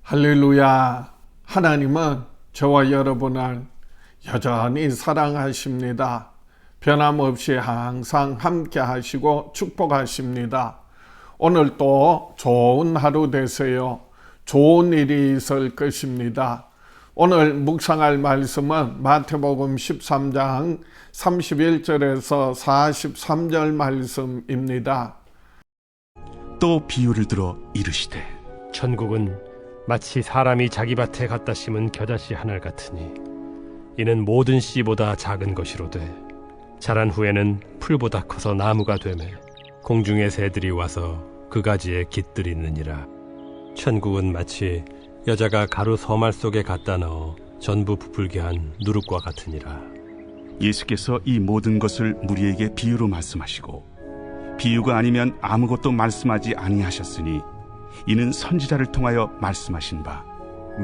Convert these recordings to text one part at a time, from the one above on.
할렐루야. 하나님은 저와 여러분을 여전히 사랑하십니다. 변함없이 항상 함께 하시고 축복하십니다. 오늘도 좋은 하루 되세요. 좋은 일이 있을 것입니다. 오늘 묵상할 말씀은 마태복음 13장 31절에서 43절 말씀입니다. 또 비유를 들어 이르시되 천국은 마치 사람이 자기 밭에 갖다 심은 겨자씨 한 알 같으니 이는 모든 씨보다 작은 것이로되 자란 후에는 풀보다 커서 나무가 되매 공중의 새들이 와서 그 가지에 깃들이느니라. 천국은 마치 여자가 가루 서말 속에 갖다 넣어 전부 부풀게 한 누룩과 같으니라. 예수께서 이 모든 것을 무리에게 비유로 말씀하시고 비유가 아니면 아무것도 말씀하지 아니하셨으니 이는 선지자를 통하여 말씀하신 바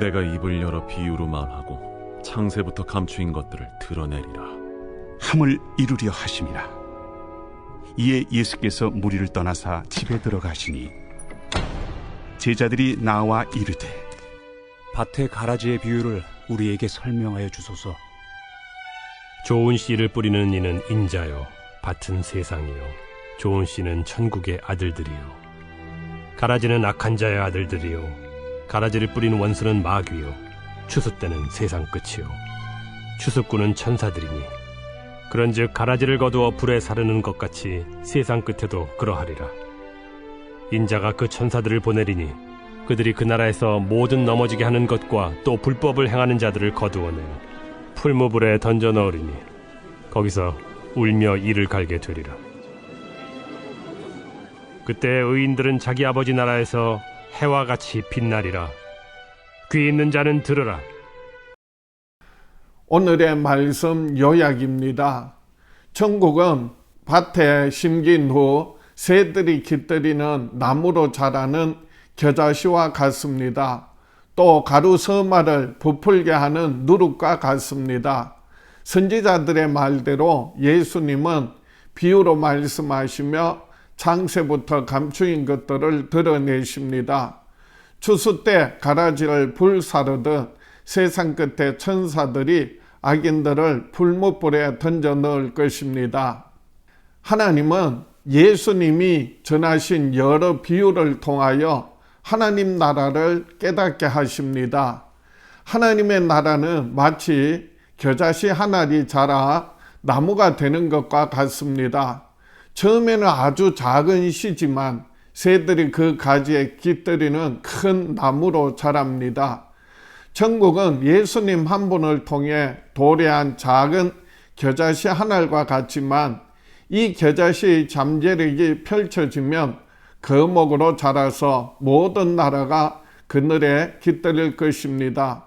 내가 입을 열어 비유로 말하고 창세부터 감추인 것들을 드러내리라 함을 이루려 하심이라. 이에 예수께서 무리를 떠나사 집에 들어가시니 제자들이 나와 이르되 밭의 가라지의 비유를 우리에게 설명하여 주소서. 좋은 씨를 뿌리는 이는 인자요 밭은 세상이요 좋은 씨는 천국의 아들들이요 가라지는 악한 자의 아들들이요 가라지를 뿌린 원수는 마귀요 추수 때는 세상 끝이요 추수꾼은 천사들이니 그런즉 가라지를 거두어 불에 사르는 것 같이 세상 끝에도 그러하리라. 인자가 그 천사들을 보내리니 그들이 그 나라에서 모든 넘어지게 하는 것과 또 불법을 행하는 자들을 거두어내어 풀무불에 던져 넣으리니 거기서 울며 이를 갈게 되리라. 그때 의인들은 자기 아버지 나라에서 해와 같이 빛나리라. 귀 있는 자는 들으라. 오늘의 말씀 요약입니다. 천국은 밭에 심긴 후 새들이 깃들이는 나무로 자라는 겨자씨와 같습니다. 또 가루 서말을 부풀게 하는 누룩과 같습니다. 선지자들의 말대로 예수님은 비유로 말씀하시며 창세부터 감추인 것들을 드러내십니다. 추수 때 가라지를 불사르듯 세상 끝에 천사들이 악인들을 풀무불에 던져 넣을 것입니다. 하나님은 예수님이 전하신 여러 비유를 통하여 하나님 나라를 깨닫게 하십니다. 하나님의 나라는 마치 겨자씨 한 알이 자라 나무가 되는 것과 같습니다. 처음에는 아주 작은 씨지만 새들이 그 가지에 깃들이는 큰 나무로 자랍니다. 천국은 예수님 한 분을 통해 도래한 작은 겨자씨 한 알과 같지만 이 겨자씨의 잠재력이 펼쳐지면 거목으로 자라서 모든 나라가 그늘에 깃들일 것입니다.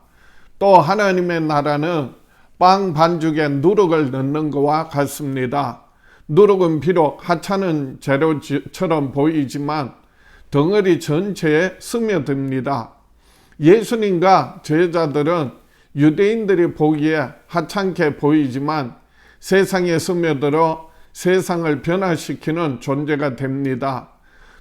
또 하나님의 나라는 빵 반죽에 누룩을 넣는 것과 같습니다. 누룩은 비록 하찮은 재료처럼 보이지만 덩어리 전체에 스며듭니다. 예수님과 제자들은 유대인들이 보기에 하찮게 보이지만 세상에 스며들어 세상을 변화시키는 존재가 됩니다.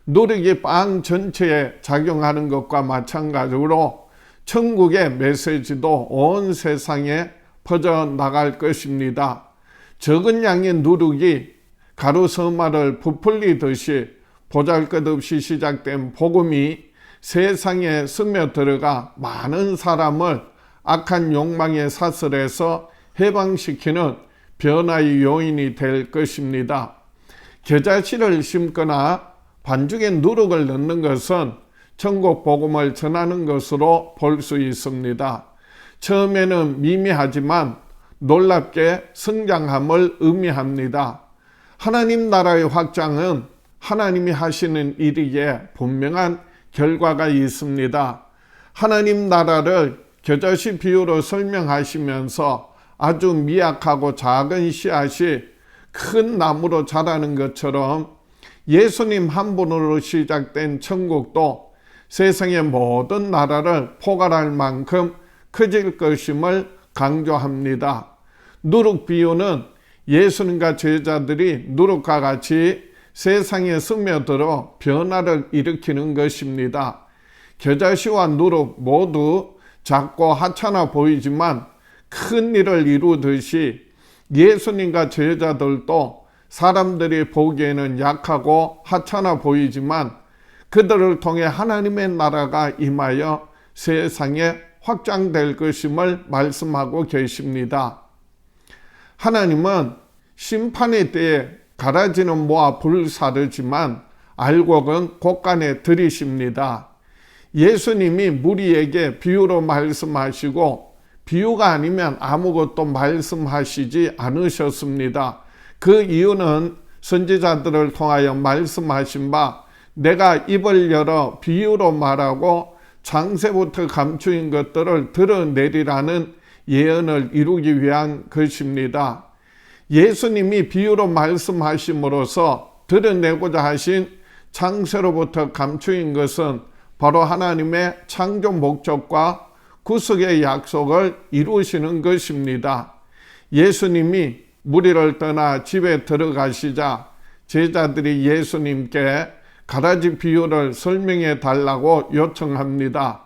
누룩이 빵 전체에 작용하는 것과 마찬가지로 천국의 메시지도 온 세상에 퍼져나갈 것입니다. 적은 양의 누룩이 가루 서말을 부풀리듯이 보잘것없이 시작된 복음이 세상에 스며들어가 많은 사람을 악한 욕망의 사슬에서 해방시키는 변화의 요인이 될 것입니다. 겨자씨를 심거나 반죽에 누룩을 넣는 것은 천국 복음을 전하는 것으로 볼 수 있습니다. 처음에는 미미하지만 놀랍게 성장함을 의미합니다. 하나님 나라의 확장은 하나님이 하시는 일이기에 분명한 결과가 있습니다. 하나님 나라를 겨자씨 비유로 설명하시면서 아주 미약하고 작은 씨앗이 큰 나무로 자라는 것처럼 예수님 한 분으로 시작된 천국도 세상의 모든 나라를 포괄할 만큼 커질 것임을 강조합니다. 누룩 비유는 예수님과 제자들이 누룩과 같이 세상에 스며들어 변화를 일으키는 것입니다. 겨자씨와 누룩 모두 작고 하찮아 보이지만 큰 일을 이루듯이 예수님과 제자들도 사람들이 보기에는 약하고 하찮아 보이지만 그들을 통해 하나님의 나라가 임하여 세상에 확장될 것임을 말씀하고 계십니다. 하나님은 심판의 때에 가라지는 모아 불사르지만 알곡은 곳간에 들이십니다. 예수님이 무리에게 비유로 말씀하시고 비유가 아니면 아무것도 말씀하시지 않으셨습니다. 그 이유는 선지자들을 통하여 말씀하신 바 내가 입을 열어 비유로 말하고 창세부터 감추인 것들을 드러내리라는 예언을 이루기 위한 것입니다. 예수님이 비유로 말씀하심으로써 드러내고자 하신 창세로부터 감추인 것은 바로 하나님의 창조 목적과 구속의 약속을 이루시는 것입니다. 예수님이 무리를 떠나 집에 들어가시자 제자들이 예수님께 가라지 비유를 설명해 달라고 요청합니다.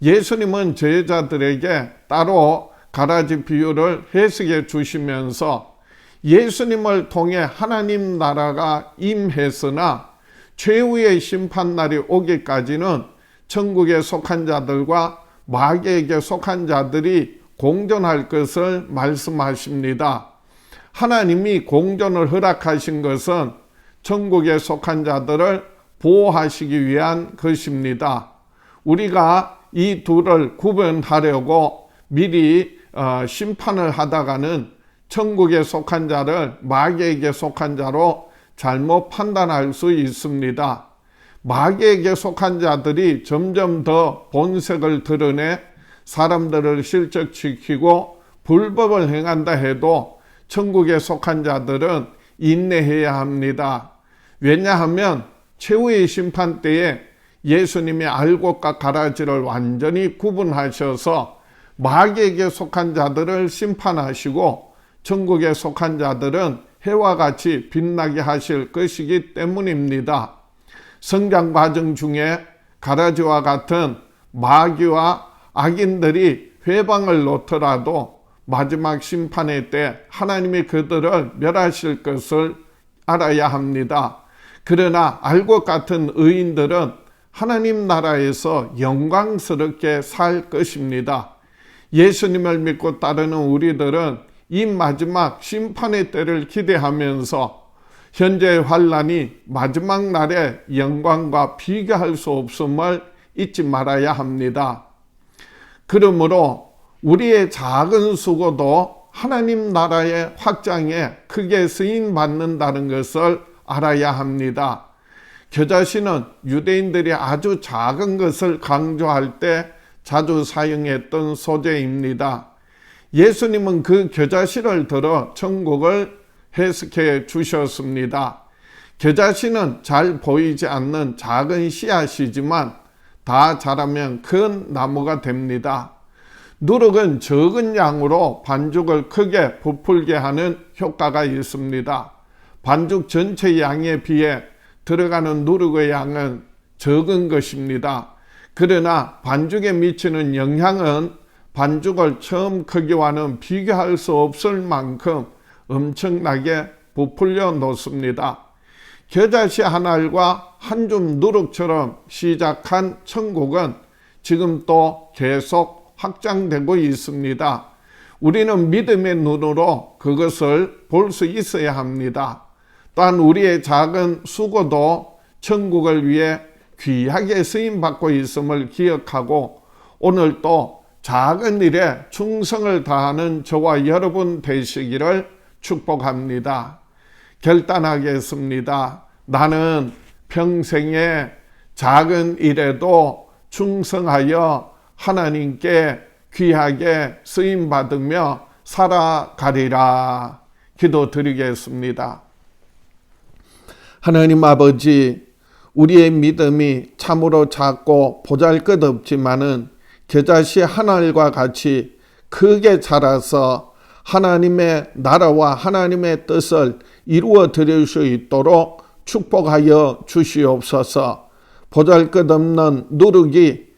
예수님은 제자들에게 따로 가라지 비유를 해석해 주시면서 예수님을 통해 하나님 나라가 임했으나 최후의 심판날이 오기까지는 천국에 속한 자들과 마귀에게 속한 자들이 공존할 것을 말씀하십니다. 하나님이 공존을 허락하신 것은 천국에 속한 자들을 보호하시기 위한 것입니다. 우리가 이 둘을 구분하려고 미리 심판을 하다가는 천국에 속한 자를 마귀에게 속한 자로 잘못 판단할 수 있습니다. 마귀에게 속한 자들이 점점 더 본색을 드러내 사람들을 실족시키고 불법을 행한다 해도 천국에 속한 자들은 인내해야 합니다. 왜냐하면 최후의 심판 때에 예수님이 알곡과 가라지를 완전히 구분하셔서 마귀에게 속한 자들을 심판하시고 천국에 속한 자들은 해와 같이 빛나게 하실 것이기 때문입니다. 성장 과정 중에 가라지와 같은 마귀와 악인들이 회방을 놓더라도 마지막 심판의 때 하나님이 그들을 멸하실 것을 알아야 합니다. 그러나 알곡 같은 의인들은 하나님 나라에서 영광스럽게 살 것입니다. 예수님을 믿고 따르는 우리들은 이 마지막 심판의 때를 기대하면서 현재의 환난이 마지막 날의 영광과 비교할 수 없음을 잊지 말아야 합니다. 그러므로 우리의 작은 수고도 하나님 나라의 확장에 크게 쓰임받는다는 것을 알아야 합니다. 겨자씨는 유대인들이 아주 작은 것을 강조할 때 자주 사용했던 소재입니다. 예수님은 그 겨자씨를 들어 천국을 해석해 주셨습니다. 겨자씨는 잘 보이지 않는 작은 씨앗이지만 다 자라면 큰 나무가 됩니다. 누룩은 적은 양으로 반죽을 크게 부풀게 하는 효과가 있습니다. 반죽 전체 양에 비해 들어가는 누룩의 양은 적은 것입니다. 그러나 반죽에 미치는 영향은 반죽을 처음 크기와는 비교할 수 없을 만큼 엄청나게 부풀려 놓습니다. 겨자씨 한 알과 한 줌 누룩처럼 시작한 천국은 지금 또 계속 확장되고 있습니다. 우리는 믿음의 눈으로 그것을 볼 수 있어야 합니다. 또한 우리의 작은 수고도 천국을 위해 귀하게 쓰임받고 있음을 기억하고 오늘도 작은 일에 충성을 다하는 저와 여러분 되시기를 축복합니다. 결단하겠습니다. 나는 평생에 작은 일에도 충성하여 하나님께 귀하게 쓰임받으며 살아가리라. 기도드리겠습니다. 하나님 아버지, 우리의 믿음이 참으로 작고 보잘것없지만은 겨자씨 한 알과 같이 크게 자라서 하나님의 나라와 하나님의 뜻을 이루어 드릴 수 있도록 축복하여 주시옵소서. 보잘것없는 누룩이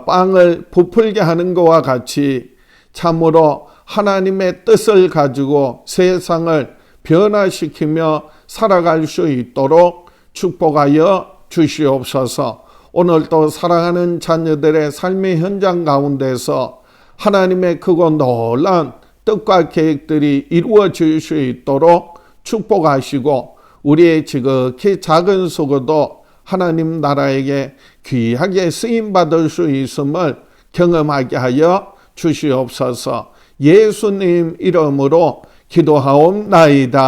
빵을 부풀게 하는 것과 같이 참으로 하나님의 뜻을 가지고 세상을 변화시키며 살아갈 수 있도록 축복하여 주시옵소서. 오늘도 사랑하는 자녀들의 삶의 현장 가운데서 하나님의 크고 놀라운 뜻과 계획들이 이루어질 수 있도록 축복하시고 우리의 지극히 작은 수고도 하나님 나라에게 귀하게 쓰임받을 수 있음을 경험하게 하여 주시옵소서. 예수님 이름으로 기도하옵나이다.